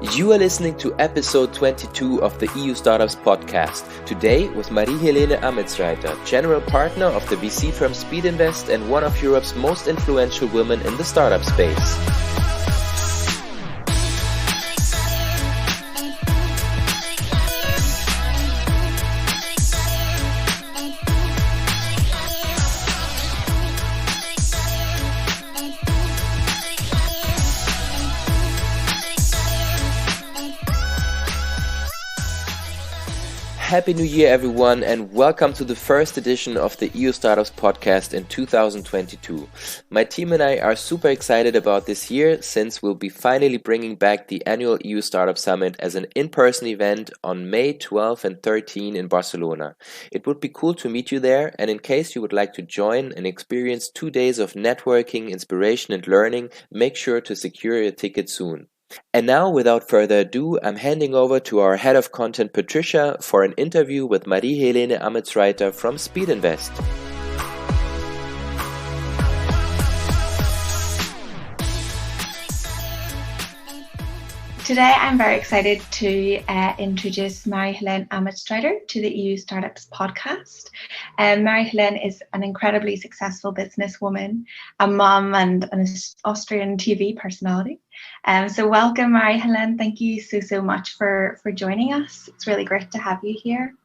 You are listening to episode 22 of the EU Startups podcast. Today with Marie-Helene Ametsreiter, general partner of the VC firm Speedinvest and one of Europe's most influential women in the startup space. Happy New Year, everyone, and welcome to the first edition of the EU Startups podcast in 2022. My team and I are super excited about this year since we'll be finally bringing back the annual EU Startup Summit as an in-person event on May 12 and 13 in Barcelona. It would be cool to meet you there, and in case you would like to join and experience 2 days of networking, inspiration and learning, make sure to secure your ticket soon. And now, without further ado, I'm handing over to our head of content, Patricia, for an interview with Marie-Helene Ametsreiter from Speedinvest. Today, I'm very excited to introduce Marie-Helene Ametsreiter to the EU Startups podcast. Marie-Helene is an incredibly successful businesswoman, a mum and an Austrian TV personality. So welcome, Marie-Helene. Thank you so much for joining us. It's really great to have you here.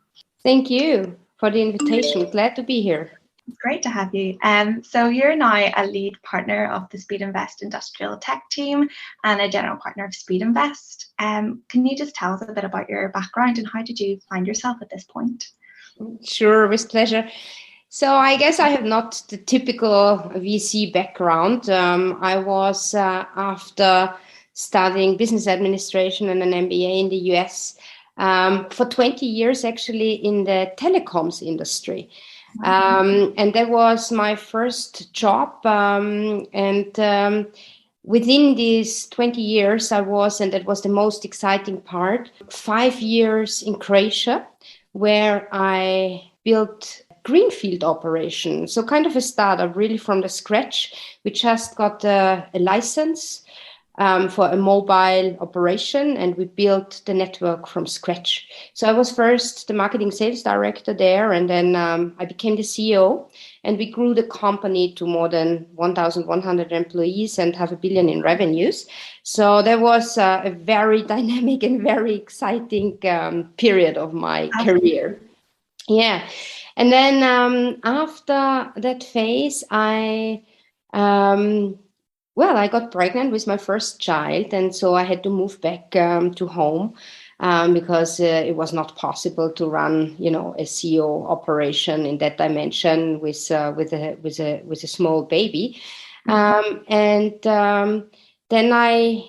Thank you for the invitation. Glad to be here. It's great to have you. So you're now a lead partner of the Speedinvest Industrial Tech team and a general partner of Speedinvest. Can you just tell us a bit about your background and how did you find yourself at this point? Sure, with pleasure. So I guess I have not the typical VC background. I was, after studying business administration and an MBA in the US, for 20 years actually in the telecoms industry. And that was my first job. Within these 20 years I was, and that was the most exciting part, 5 years in Croatia, where I built greenfield operation. So kind of a startup really from the scratch. We just got a license for a mobile operation, and we built the network from scratch. So I was first the marketing sales director there, and then I became the CEO, and we grew the company to more than 1,100 employees and half a billion in revenues. So that was a very dynamic and very exciting period of my career. Yeah. And then after that phase, I got pregnant with my first child, and so I had to move back to home because it was not possible to run, a CEO operation in that dimension with a small baby. Then I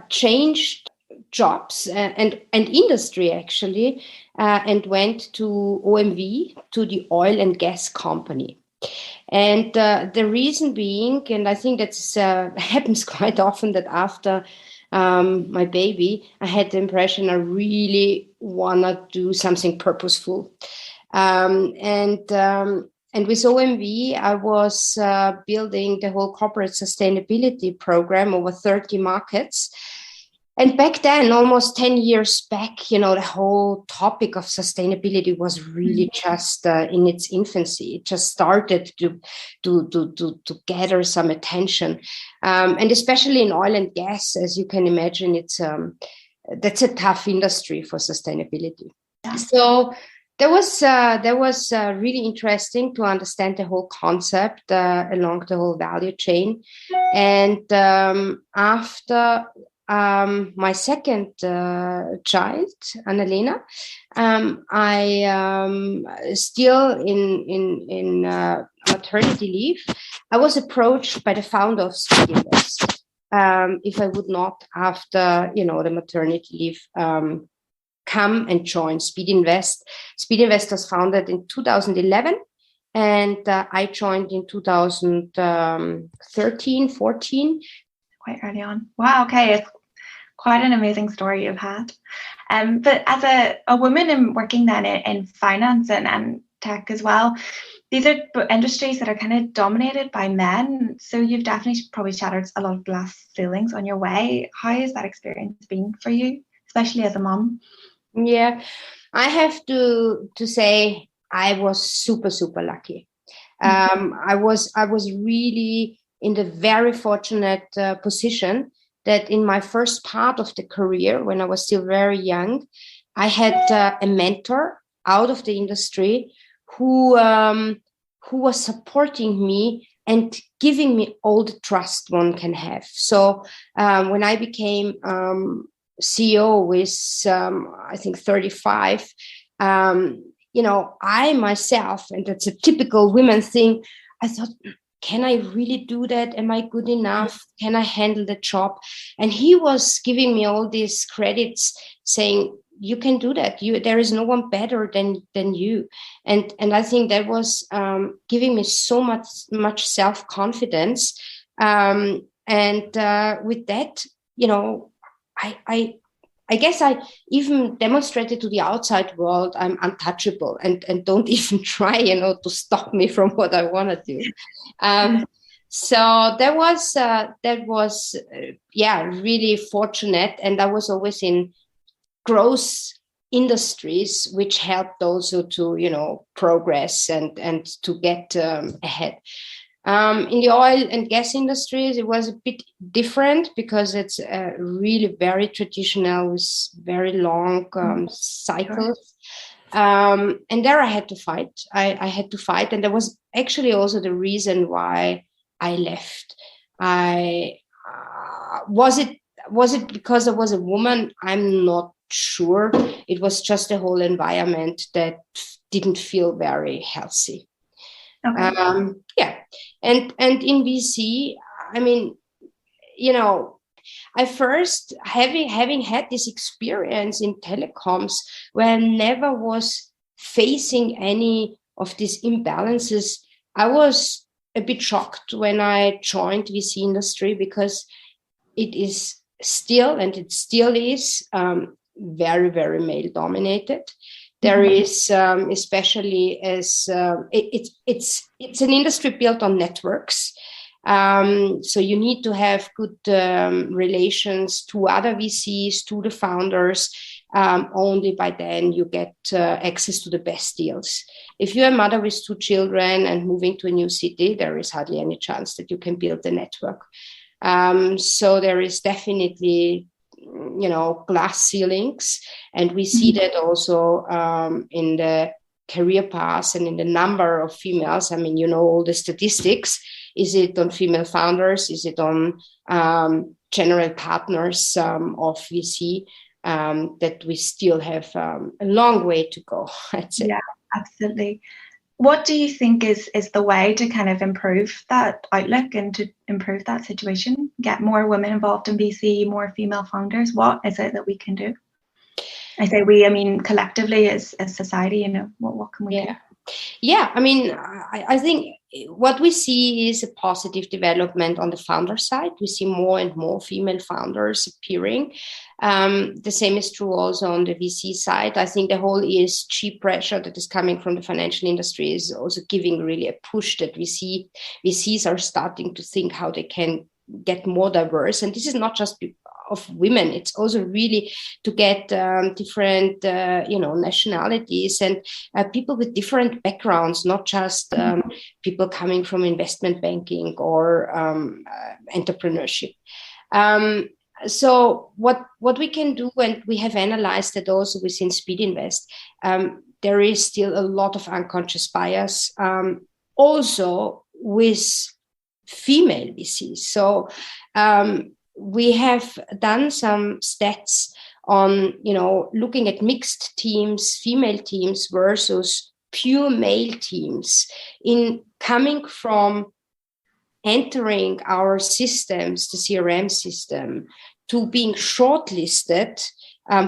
changed jobs and industry actually, and went to OMV, to the oil and gas company. And the reason being, and I think that's happens quite often, that after my baby, I had the impression I really want to do something purposeful. And with OMV, I was building the whole corporate sustainability program over 30 markets. And back then, almost 10 years back, the whole topic of sustainability was really just in its infancy. It just started to gather some attention. And especially in oil and gas, as you can imagine, that's a tough industry for sustainability. Yeah. So that was really interesting to understand the whole concept along the whole value chain. And after my second child, Annalena, I still in maternity leave. I was approached by the founder of Speedinvest if I would not, after the maternity leave, come and join Speedinvest. Speedinvest was founded in 2011. And I joined in 2013, 14. Quite early on. Wow, okay. It's quite an amazing story you've had. But as a woman and working then in finance and tech as well, these are industries that are kind of dominated by men. So you've definitely probably shattered a lot of glass ceilings on your way. How has that experience been for you, especially as a mom? Yeah, I have to say I was super, super lucky. I was really in the very fortunate position that in my first part of the career, when I was still very young, I had a mentor out of the industry who was supporting me and giving me all the trust one can have. So when I became CEO with I think 35. I myself, and that's a typical women thing, I thought, can I really do that? Am I good enough? Can I handle the job? And he was giving me all these credits saying, you can do that. There is no one better than you. And I think that was giving me so much self-confidence. And with that, I guess I even demonstrated to the outside world I'm untouchable and don't even try, to stop me from what I want to do. So that was really fortunate, and I was always in growth industries, which helped also to progress and to get ahead. In the oil and gas industries, it was a bit different because it's really very traditional with very long cycles. And there I had to fight. I had to fight. And that was actually also the reason why I left. Was it because I was a woman? I'm not sure. It was just the whole environment that didn't feel very healthy. Okay. And in VC, I mean, I first having had this experience in telecoms where I never was facing any of these imbalances. I was a bit shocked when I joined VC industry because it is still, and it still is, very, very male dominated. There is, especially as it's an industry built on networks. So you need to have good relations to other VCs, to the founders. Only by then you get access to the best deals. If you're a mother with 2 children and moving to a new city, there is hardly any chance that you can build a network. So there is definitely glass ceilings, and we see that also in the career paths and in the number of females. I mean, all the statistics. Is it on female founders? Is it on general partners of VC? That we still have a long way to go, I'd say. Yeah, absolutely. What do you think is the way to kind of improve that outlook and to improve that situation? Get more women involved in VC, more female founders. What is it that we can do? I say we, I mean collectively as society, what can we do? Yeah, I mean, I think what we see is a positive development on the founder side. We see more and more female founders appearing. The same is true also on the VC side. I think the whole ESG pressure that is coming from the financial industry is also giving really a push that VCs are starting to think how they can get more diverse. And this is not just of women, it's also really to get different nationalities and people with different backgrounds, not just people coming from investment banking or entrepreneurship. So what we can do, and we have analyzed it also within Speedinvest, there is still a lot of unconscious bias also with female VCs. So we have done some stats on, looking at mixed teams, female teams versus pure male teams in coming from entering our systems, the CRM system, to being shortlisted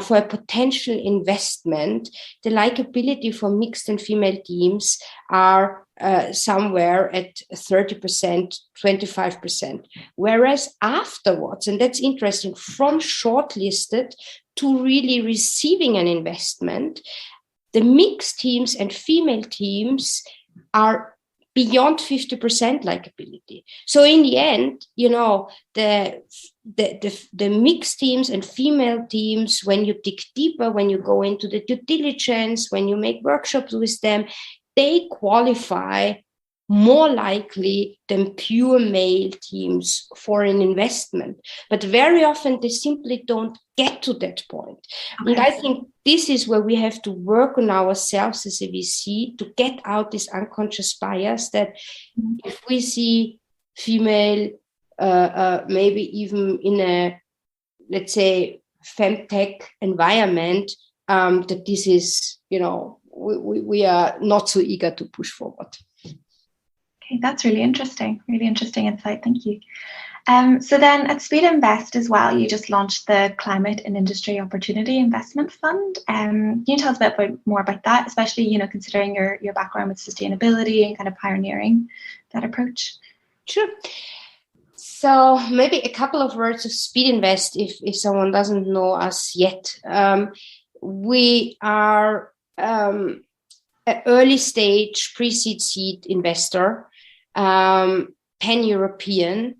for a potential investment. The likability for mixed and female teams are somewhere at 30%, 25%. Whereas afterwards, and that's interesting, from shortlisted to really receiving an investment, the mixed teams and female teams are beyond 50% likability. So in the end, the mixed teams and female teams, when you dig deeper, when you go into the due diligence, when you make workshops with them, they qualify more likely than pure male teams for an investment. But very often they simply don't get to that point. Okay. And I think this is where we have to work on ourselves as a VC to get out this unconscious bias that if we see female, maybe even in a, let's say, femtech environment, that this is, we are not so eager to push forward. Okay, that's really interesting insight. Thank you. So then at Speedinvest as well, you just launched the Climate and Industry Opportunity Investment Fund. Can you tell us a bit more about that, especially, considering your background with sustainability and kind of pioneering that approach? Sure. So maybe a couple of words of Speedinvest if someone doesn't know us yet. We are an early stage pre-seed seed investor, pan-European.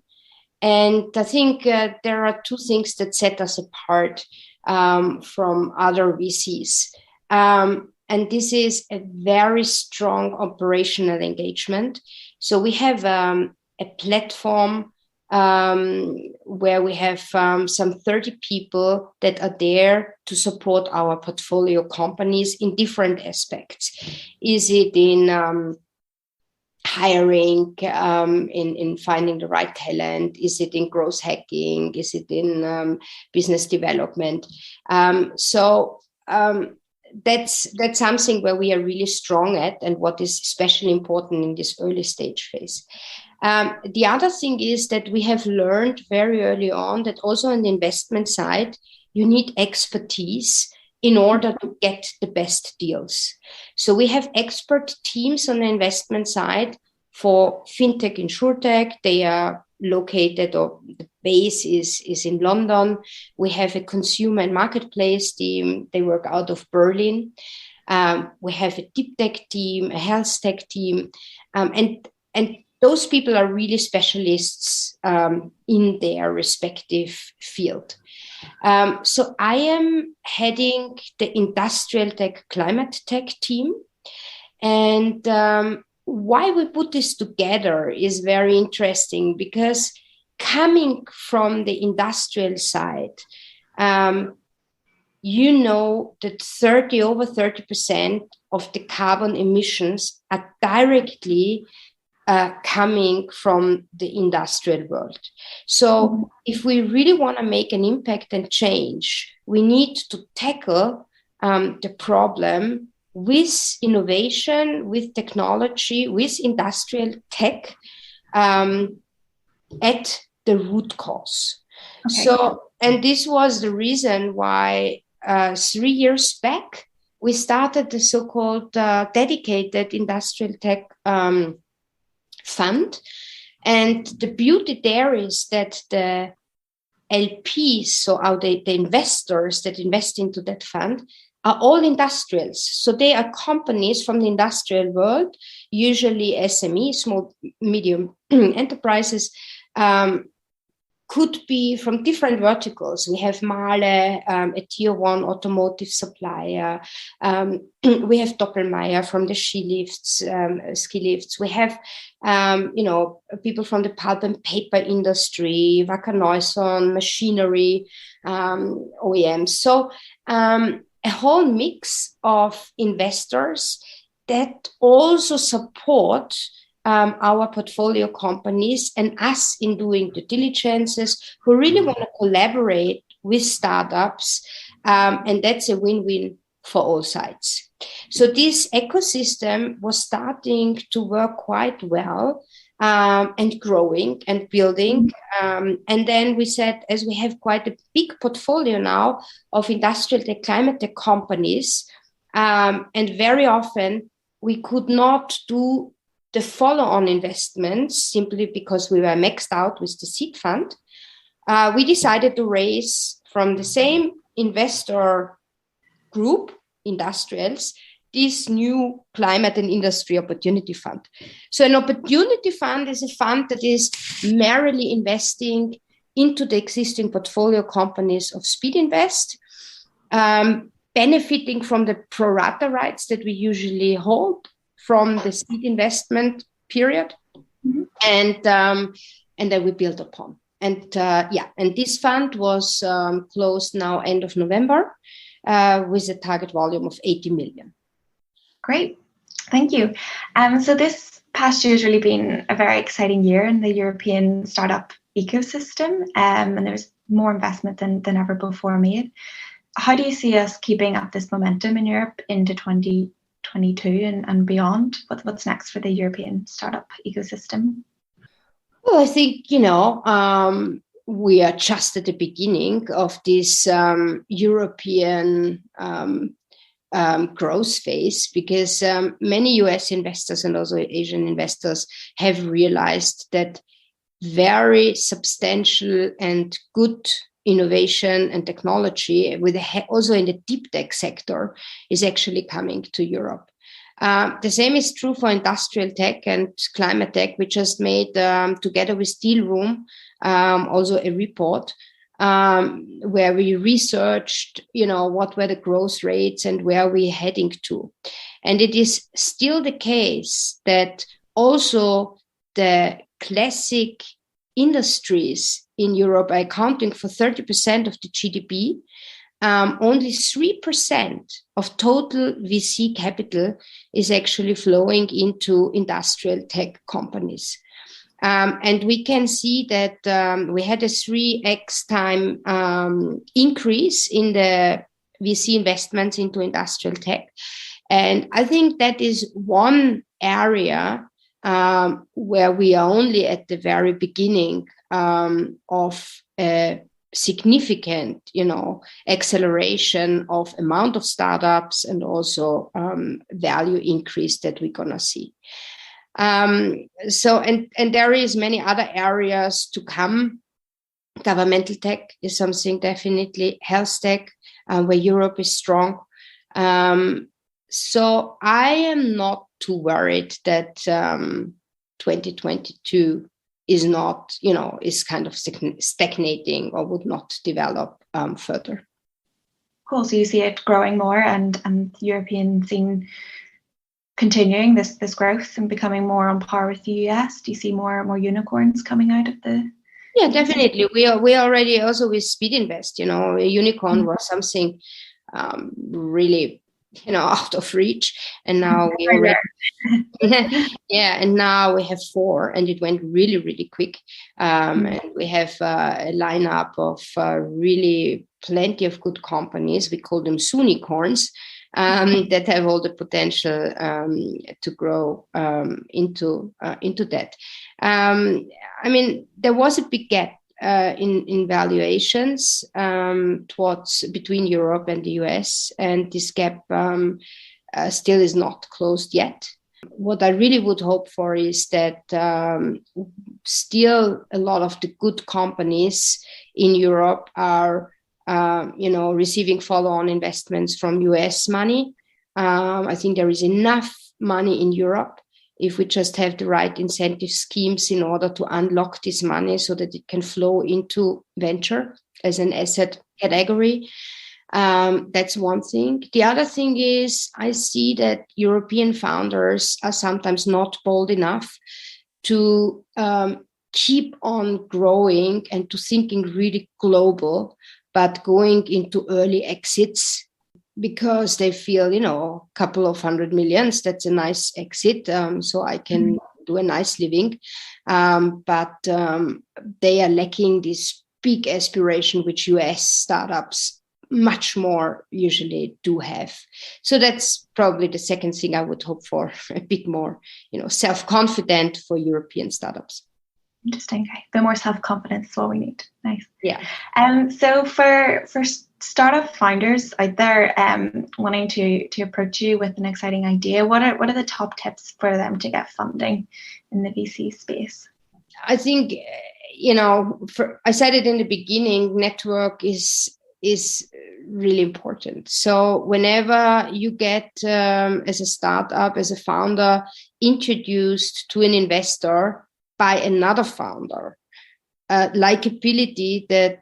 And I think there are two things that set us apart from other VCs. And this is a very strong operational engagement. So we have a platform where we have some 30 people that are there to support our portfolio companies in different aspects. Is it in hiring, in finding the right talent? Is it in growth hacking? Is it in business development? So that's something where we are really strong at, and what is especially important in this early stage phase. The other thing is that we have learned very early on that also on the investment side, you need expertise in order to get the best deals. So we have expert teams on the investment side for fintech, insurtech. They are located, or the base is in London. We have a consumer and marketplace team. They work out of Berlin. We have a deep tech team, a health tech team, and those people are really specialists in their respective field. So I am heading the industrial tech, climate tech team. And why we put this together is very interesting, because coming from the industrial side, that over 30% of the carbon emissions are directly coming from the industrial world. So if we really want to make an impact and change, we need to tackle the problem with innovation, with technology, with industrial tech at the root cause. Okay. So, and this was the reason why 3 years back, we started the so-called dedicated industrial tech fund. And the beauty there is that the LPs, so the investors that invest into that fund, are all industrials. So they are companies from the industrial world, usually SME, small, medium enterprises, could be from different verticals. We have Mahle, a tier one automotive supplier. We have Doppelmayr from the ski lifts. We have, people from the pulp and paper industry, Wacker Neuson, machinery, OEMs. So a whole mix of investors that also support our portfolio companies and us in doing due diligences, who really want to collaborate with startups. And that's a win-win for all sides. So this ecosystem was starting to work quite well and growing and building. And then we said, as we have quite a big portfolio now of industrial tech, climate tech companies, and very often we could not do the follow-on investments simply because we were maxed out with the seed fund. We decided to raise from the same investor group, industrials, this new climate and industry opportunity fund. So an opportunity fund is a fund that is merely investing into the existing portfolio companies of Speedinvest, benefiting from the pro rata rights that we usually hold from the seed investment period, and then we build upon. And and this fund was closed now end of November with a target volume of 80 million. Great, thank you. So this past year has really been a very exciting year in the European startup ecosystem, and there's more investment than ever before made. How do you see us keeping up this momentum in Europe into 2022 and beyond? What's next for the European startup ecosystem? Well, I think, we are just at the beginning of this European growth phase, because many US investors and also Asian investors have realized that very substantial and good innovation and technology, also in the deep tech sector, is actually coming to Europe. The same is true for industrial tech and climate tech. We just made, together with Steel Room, also a report where we researched, what were the growth rates and where we're heading to. And it is still the case that also the classic industries in Europe are accounting for 30% of the GDP. Only 3% of total VC capital is actually flowing into industrial tech companies. And we can see that we had a 3x time increase in the VC investments into industrial tech. And I think that is one area where we are only at the very beginning of a significant, acceleration of amount of startups and also value increase that we're gonna see. So there is many other areas to come. Governmental tech is something, definitely health tech, where Europe is strong. So I am not too worried that 2022 is not, is kind of stagnating or would not develop further. Cool. So you see it growing more and the European scene continuing this growth and becoming more on par with the US? Do you see more unicorns coming out of the? Yeah, definitely. We already also with Speedinvest, a unicorn was something really, out of reach. And now we already, and now we have 4, and it went really, really quick. And we have a lineup of really plenty of good companies. We call them Soonicorns, that have all the potential to grow into that. There was a big gap in valuations between Europe and the US, and this gap still is not closed yet. What I really would hope for is that still a lot of the good companies in Europe are receiving follow-on investments from US money. I think there is enough money in Europe if we just have the right incentive schemes in order to unlock this money so that it can flow into venture as an asset category. That's one thing. The other thing is I see that European founders are sometimes not bold enough to keep on growing and to thinking really global, but going into early exits because they feel, a couple of $100 million, that's a nice exit. So I can do a nice living. But they are lacking this big aspiration, which US startups much more usually do have. So that's probably the second thing I would hope for, a bit more, self-confident for European startups. Interesting. Okay. A bit more self-confidence is what we need. Nice. Yeah. So for startup founders out there wanting to approach you with an exciting idea, what are the top tips for them to get funding in the VC space? I think, I said it in the beginning, network is really important. So whenever you get, as a startup, as a founder, introduced to an investor by another founder, likability that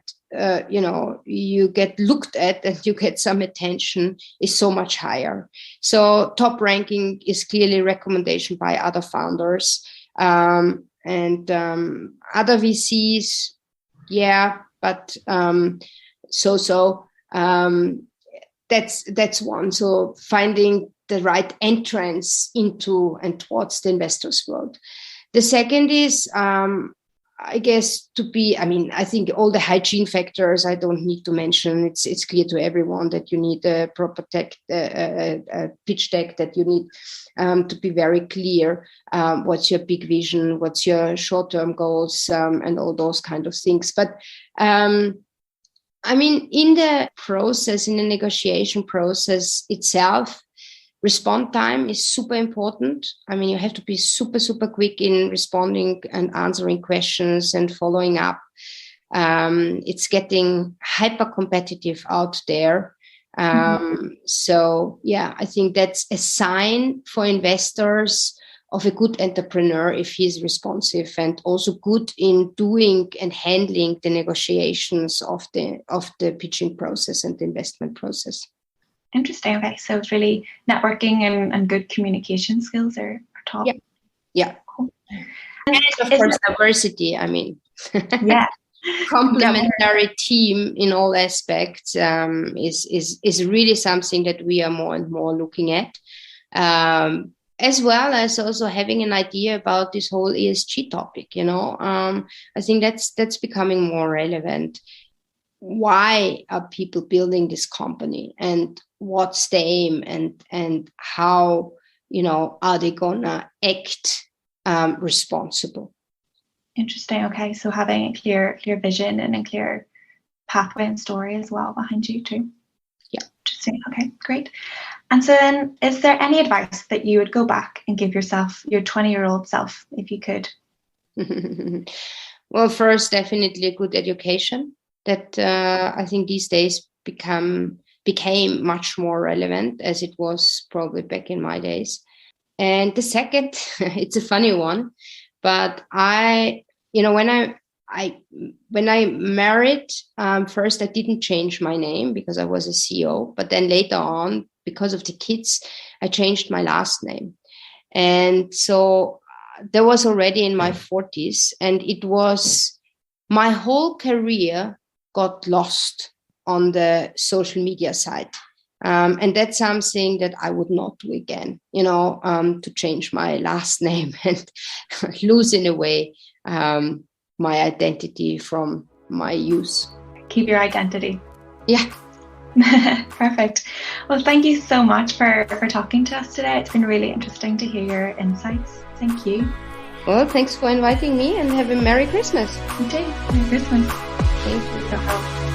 you get looked at and you get some attention is so much higher. So top ranking is clearly recommendation by other founders, and other VCs, yeah, but that's one. So finding the right entrance into and towards the investors world. The second is, I guess, I think all the hygiene factors I don't need to mention. It's clear to everyone that you need a proper pitch deck, that you need to be very clear what's your big vision, what's your short-term goals, and all those kind of things. But in the process, in the negotiation process itself, response time is super important. You have to be super, super quick in responding and answering questions and following up. It's getting hyper competitive out there. So, yeah, I think that's a sign for investors of a good entrepreneur if he's responsive and also good in doing and handling the negotiations of the pitching process and the investment process. Interesting. Okay, so it's really networking and good communication skills are top. Yeah. Cool. And of course, diversity. Yeah, complementary team in all aspects is really something that we are more and more looking at, as well as also having an idea about this whole ESG topic. I think that's becoming more relevant. Why are people building this company, and what's the aim, and how are they gonna act responsible? Interesting. Okay, so having a clear vision and a clear pathway and story as well behind you too. Yeah. Interesting. Okay, great. And so then, is there any advice that you would go back and give yourself, your 20-year-old self, if you could? Well, first, definitely good education. That I think these days became much more relevant as it was probably back in my days. And the second, it's a funny one, but when I married, first I didn't change my name because I was a CEO, but then later on, because of the kids, I changed my last name. And so that was already in my 40s, and it was my whole career got lost on the social media side. And that's something that I would not do again, to change my last name and lose in a way my identity from my youth. Keep your identity. Yeah. Perfect. Well, thank you so much for talking to us today. It's been really interesting to hear your insights. Thank you. Well, thanks for inviting me, and have a Merry Christmas. You too. Merry Christmas. Thank you.